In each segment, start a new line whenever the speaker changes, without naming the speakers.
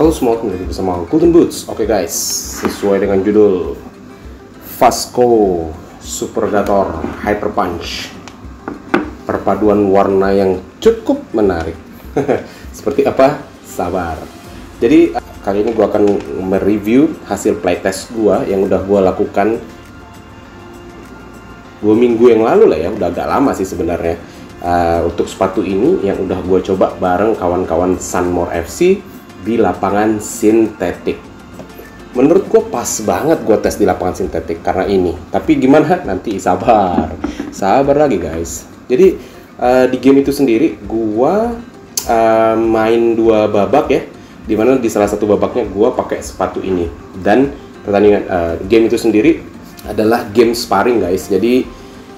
Halo semua, kembali bersama Golden Boots. Oke guys, sesuai dengan judul Vasco Supergator Hyper Punch, perpaduan warna yang cukup menarik. Seperti apa? Sabar. Jadi kali ini gue akan mereview hasil playtest gue yang udah gue lakukan 2 minggu yang lalu lah ya, udah agak lama sih sebenarnya. Untuk sepatu ini yang udah gue coba bareng kawan-kawan Sunmore FC di lapangan sintetik. Menurut gue pas banget gue tes di lapangan sintetik karena ini. Tapi gimana? Nanti sabar lagi guys. Jadi di game itu sendiri gue main 2 babak ya, dimana di salah satu babaknya gue pakai sepatu ini. Dan pertandingan game itu sendiri adalah game sparring guys. Jadi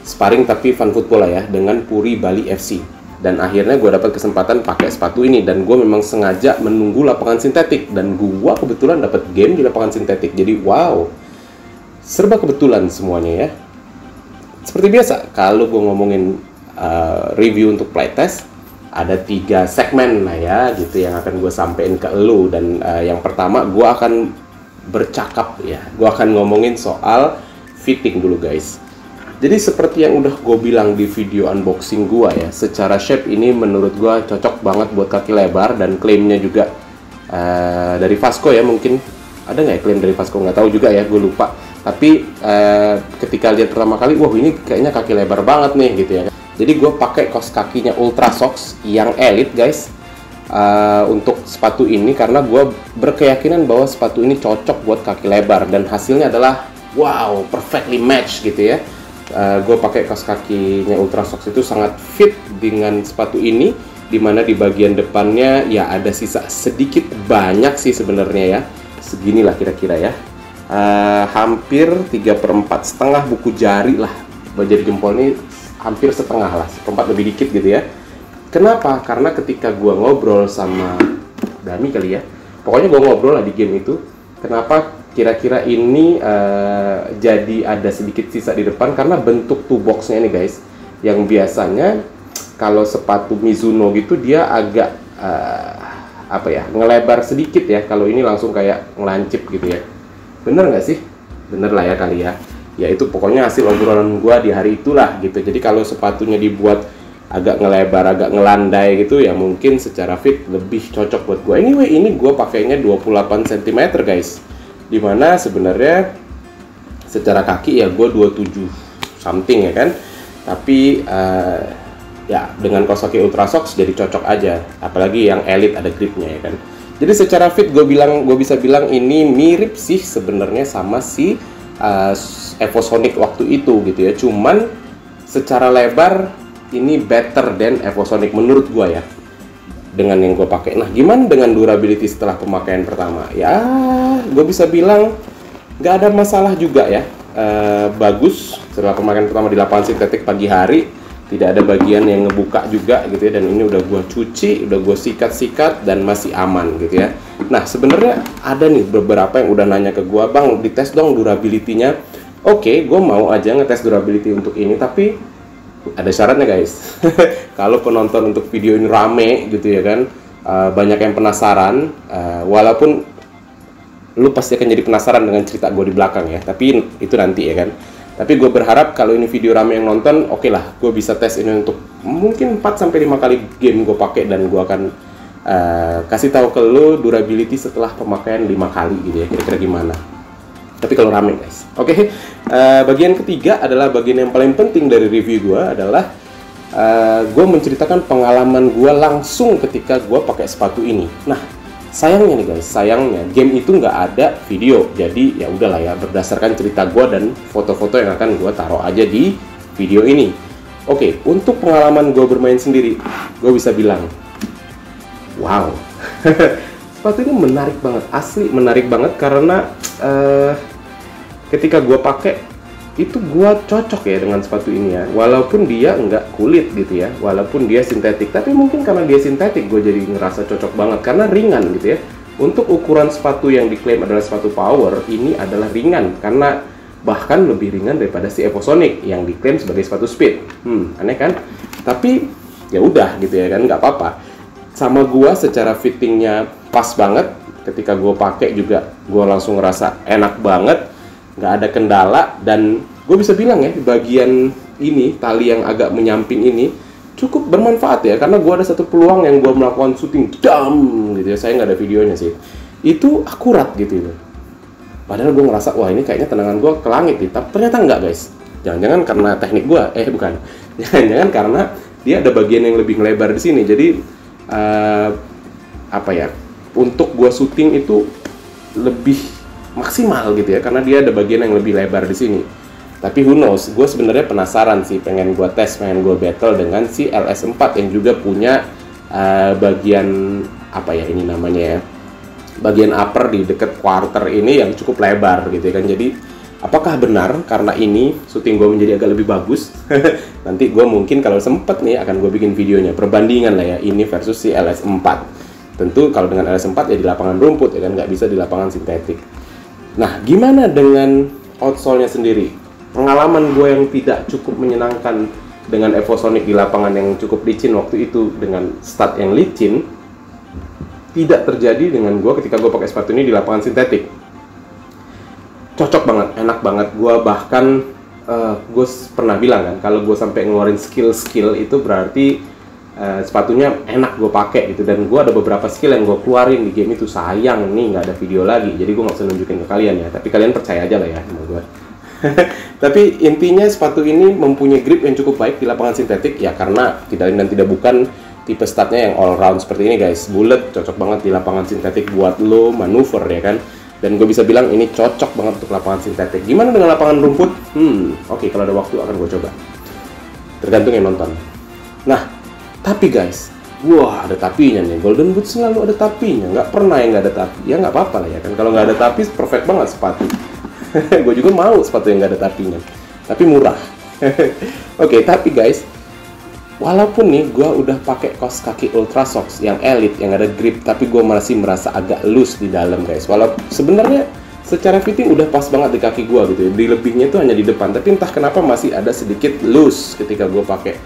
sparring tapi fun football lah ya, dengan Puri Bali FC. Dan akhirnya gue dapat kesempatan pakai sepatu ini, dan gue memang sengaja menunggu lapangan sintetik, dan gue kebetulan dapat game di lapangan sintetik. Jadi wow, serba kebetulan semuanya ya. Seperti biasa kalau gue ngomongin review untuk playtest, ada 3 segmen lah ya gitu yang akan gue sampein ke lu. Dan yang pertama gue akan bercakap ya, gue akan ngomongin soal fitting dulu guys. Jadi seperti yang udah gue bilang di video unboxing gue ya, secara shape ini menurut gue cocok banget buat kaki lebar, dan klaimnya juga dari Vasco ya. Mungkin ada nggak ya klaim dari Vasco, nggak tahu juga ya, gue lupa. Tapi ketika lihat pertama kali, wah ini kayaknya kaki lebar banget nih gitu ya. Jadi gue pakai kaos kakinya Ultra Socks yang elite guys untuk sepatu ini, karena gue berkeyakinan bahwa sepatu ini cocok buat kaki lebar, dan hasilnya adalah wow, perfectly match gitu ya. Gue pakai kaos kakinya Ultra Socks itu sangat fit dengan sepatu ini, dimana di bagian depannya ya ada sisa sedikit banyak sih sebenarnya ya, seginilah kira-kira ya, hampir 3/4 setengah buku jari lah, jari jempol ini hampir setengah lah, 1/4 lebih dikit gitu ya. Kenapa? Karena ketika gue ngobrol sama Dami kali ya, pokoknya gue ngobrol lah di game itu, kenapa kira-kira ini jadi ada sedikit sisa di depan, karena bentuk toe boxnya ini guys, yang biasanya kalau sepatu Mizuno gitu dia agak apa ya, ngelebar sedikit ya, kalau ini langsung kayak ngelancip gitu ya. Bener nggak sih? Bener lah ya kali ya. Ya itu pokoknya hasil obrolan gua di hari itulah gitu. Jadi kalau sepatunya dibuat agak ngelebar, agak ngelandai gitu ya, mungkin secara fit lebih cocok buat gua. Anyway, ini gua pakainya 28 cm guys, dimana sebenarnya secara kaki ya gue 27 something ya kan, tapi ya dengan kaos kaki Ultra Socks jadi cocok aja, apalagi yang elite ada gripnya ya kan. Jadi secara fit gue bisa bilang ini mirip sih sebenarnya sama si Evosonic waktu itu gitu ya, cuman secara lebar ini better than Evosonic menurut gue ya, dengan yang gue pakai. Nah, gimana dengan durability setelah pemakaian pertama? Ya, gue bisa bilang nggak ada masalah juga ya. Bagus setelah pemakaian pertama di lapangan sintetik pagi hari, tidak ada bagian yang ngebuka juga gitu ya. Dan ini udah gue cuci, udah gue sikat-sikat, dan masih aman gitu ya. Nah, sebenarnya ada nih beberapa yang udah nanya ke gue, bang dites dong durability-nya. Oke, gue mau aja ngetes durability untuk ini, tapi ada syaratnya guys. Kalau penonton untuk video ini rame gitu ya kan, banyak yang penasaran, walaupun lu pasti akan jadi penasaran dengan cerita gue di belakang ya, tapi itu nanti ya kan. Tapi gue berharap kalau ini video rame yang nonton, oke lah, gue bisa tes ini untuk mungkin 4-5 kali game gue pakai, dan gue akan kasih tahu ke lu durability setelah pemakaian 5 kali gitu ya, kira-kira gimana. Tapi kalau rame guys. Oke, bagian ketiga adalah bagian yang paling penting dari review gue, adalah gue menceritakan pengalaman gue langsung ketika gue pakai sepatu ini. Nah, sayangnya nih guys, sayangnya game itu nggak ada video. Jadi ya udahlah ya, berdasarkan cerita gue dan foto-foto yang akan gue taruh aja di video ini. Oke, untuk pengalaman gue bermain sendiri, gue bisa bilang wow. Sepatu ini menarik banget, asli menarik banget, karena ketika gue pakai itu gue cocok ya dengan sepatu ini ya, walaupun dia nggak kulit gitu ya, walaupun dia sintetik, tapi mungkin karena dia sintetik gue jadi ngerasa cocok banget karena ringan gitu ya. Untuk ukuran sepatu yang diklaim adalah sepatu power, ini adalah ringan, karena bahkan lebih ringan daripada si Evosonic yang diklaim sebagai sepatu speed. Aneh kan? Tapi ya udah gitu ya kan, nggak apa-apa. Sama gua secara fittingnya pas banget, ketika gue pakai juga gue langsung ngerasa enak banget, nggak ada kendala. Dan gue bisa bilang ya, bagian ini tali yang agak menyamping ini cukup bermanfaat ya, karena gue ada satu peluang yang gue melakukan syuting gitu ya, saya nggak ada videonya sih, itu akurat gitu. Padahal gue ngerasa wah ini kayaknya tendangan gue ke langit nih, tapi ternyata enggak guys. Jangan-jangan karena teknik gue, bukan, jangan-jangan karena dia ada bagian yang lebih melebar di sini. Jadi apa ya, untuk gue syuting itu lebih maksimal gitu ya, karena dia ada bagian yang lebih lebar di sini. Tapi who knows, gue sebenarnya penasaran sih, pengen gue tes, pengen gue battle dengan si LS4 yang juga punya bagian apa ya ini namanya ya, bagian upper di deket quarter ini yang cukup lebar gitu ya kan. Jadi apakah benar karena ini syuting gue menjadi agak lebih bagus? Nanti gue mungkin kalau sempet nih akan gue bikin videonya perbandingan lah ya, ini versus si LS4. Tentu kalau dengan LS4 ya di lapangan rumput ya kan, nggak bisa di lapangan sintetik. Nah, gimana dengan outsole-nya sendiri? Pengalaman gue yang tidak cukup menyenangkan dengan Evosonic di lapangan yang cukup licin waktu itu, dengan stud yang licin, tidak terjadi dengan gue ketika gue pakai sepatu ini di lapangan sintetik. Cocok banget, enak banget. Gue bahkan gue pernah bilang kan, kalau gue sampai ngeluarin skill itu berarti sepatunya enak gue pakai gitu. Dan gue ada beberapa skill yang gue keluarin di game itu. Sayang nih nggak ada video lagi, jadi gue nggak usah nunjukin ke kalian ya, tapi kalian percaya aja lah ya sama gue. Tapi intinya sepatu ini mempunyai grip yang cukup baik di lapangan sintetik ya, karena tidak lain dan tidak bukan tipe studnya yang all round seperti ini guys. Bulat, cocok banget di lapangan sintetik buat lo manuver ya kan. Dan gue bisa bilang ini cocok banget untuk lapangan sintetik. Gimana dengan lapangan rumput? Oke, kalau ada waktu akan gue coba, tergantung yang nonton. Nah, tapi guys, wah ada tapinya nih. Golden Boot selalu ada tapinya, nggak pernah yang nggak ada tapi. Ya nggak apa-apa lah ya kan, kalau nggak ada tapi perfect banget sepatu. Gue juga mau sepatu yang nggak ada tapinya, tapi murah. Oke, tapi guys, walaupun nih gue udah pakai kaos kaki Ultra Socks yang elite yang ada grip, tapi gue masih merasa agak loose di dalam guys. Walaupun sebenarnya secara fitting udah pas banget di kaki gue gitu ya. Di lebihnya itu hanya di depan, tapi entah kenapa masih ada sedikit loose ketika gue pakai.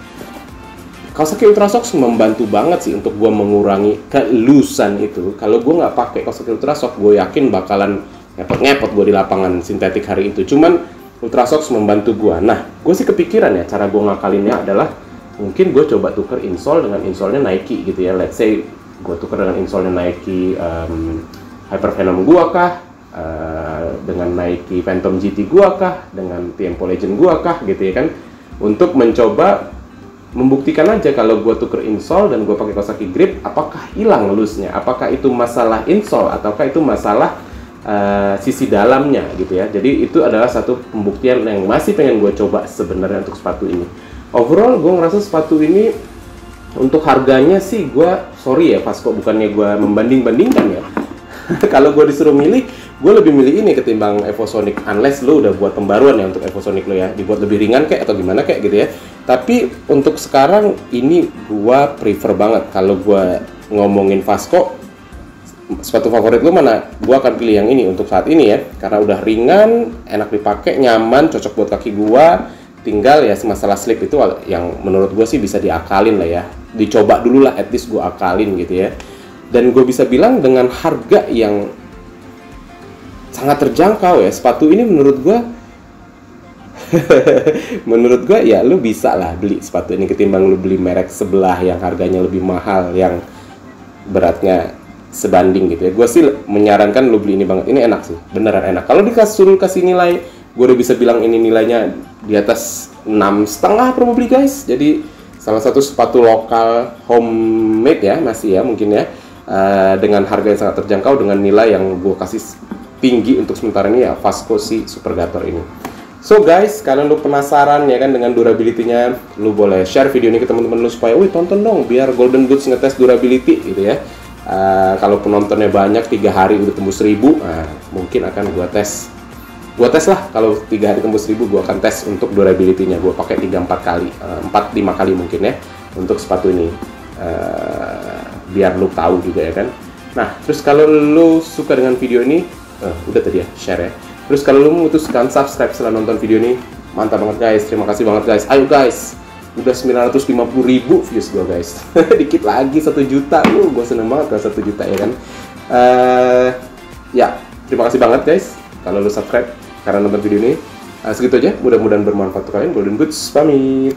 Kaos kaki Ultra Socks membantu banget sih untuk gue mengurangi kelusan itu. Kalau gue nggak pakai kaos kaki Ultra Socks, gue yakin bakalan ngepot-ngepot gue di lapangan sintetik hari itu. Cuman Ultra Socks membantu gue. Nah, gue sih kepikiran ya, cara gue ngakalinnya adalah mungkin gue coba tuker insole dengan insole-nya Nike gitu ya. Let's say gue tuker dengan insole-nya Nike Hyper Venom gue kah, dengan Nike Phantom GT gue kah, dengan Tempo Legend gue kah gitu ya kan, untuk mencoba membuktikan aja kalau gue tuker insole dan gue pakai kaos kaki grip, apakah hilang loose-nya, apakah itu masalah insole ataukah itu masalah sisi dalamnya gitu ya. Jadi itu adalah satu pembuktian yang masih pengen gue coba sebenarnya untuk sepatu ini. Overall gue ngerasa sepatu ini untuk harganya sih, gue sorry ya Vasco, bukannya gue membanding-bandingkan ya. Kalau gue disuruh milih, gue lebih milih ini ketimbang Evosonic, unless lo udah buat pembaruan ya untuk Evosonic lo ya, dibuat lebih ringan kayak atau gimana kayak gitu ya. Tapi untuk sekarang ini gue prefer banget. Kalau gue ngomongin Vasco, sepatu favorit lu mana? Gua akan pilih yang ini untuk saat ini ya, karena udah ringan, enak dipakai, nyaman, cocok buat kaki gua. Tinggal ya masalah slip itu yang menurut gua sih bisa diakalin lah ya, dicoba dulu lah, at least gua akalin gitu ya. Dan gue bisa bilang dengan harga yang sangat terjangkau ya, sepatu ini menurut gua menurut gua ya lu bisa lah beli sepatu ini ketimbang lu beli merek sebelah yang harganya lebih mahal, yang beratnya sebanding gitu ya. Gue sih menyarankan lu beli ini banget. Ini enak sih, beneran enak. Kalau dikasih nilai, gue udah bisa bilang ini nilainya di atas 6,5 probably guys. Jadi salah satu sepatu lokal homemade ya, masih ya mungkin ya, dengan harga yang sangat terjangkau, dengan nilai yang gue kasih tinggi untuk sementara ini ya, Vasco si Supergator ini. So guys, kalian lu penasaran ya kan dengan durability-nya, lu boleh share video ini ke teman-teman lu supaya, wih tonton dong biar Golden Boots ngetes durability gitu ya. Kalau penontonnya banyak, 3 hari udah tembus 1000, mungkin akan gua tes lah. Kalau 3 hari tembus 1000, gua akan tes untuk durability-nya. Gua pakai 3-4 kali, 4-5 kali mungkin ya untuk sepatu ini, biar lu tahu juga ya kan. Nah, terus kalau lu suka dengan video ini, udah tadi ya share ya. Terus kalau lu memutuskan subscribe setelah nonton video ini, mantap banget guys. Terima kasih banget guys. Ayo guys, Udah 950.000 views gue guys. Dikit lagi 1 juta. Gue seneng banget kalau 1 juta ya kan. Ya, terima kasih banget guys kalau lu subscribe karena nonton video ini. Segitu aja, mudah-mudahan bermanfaat untuk kalian. Golden Boots pamit.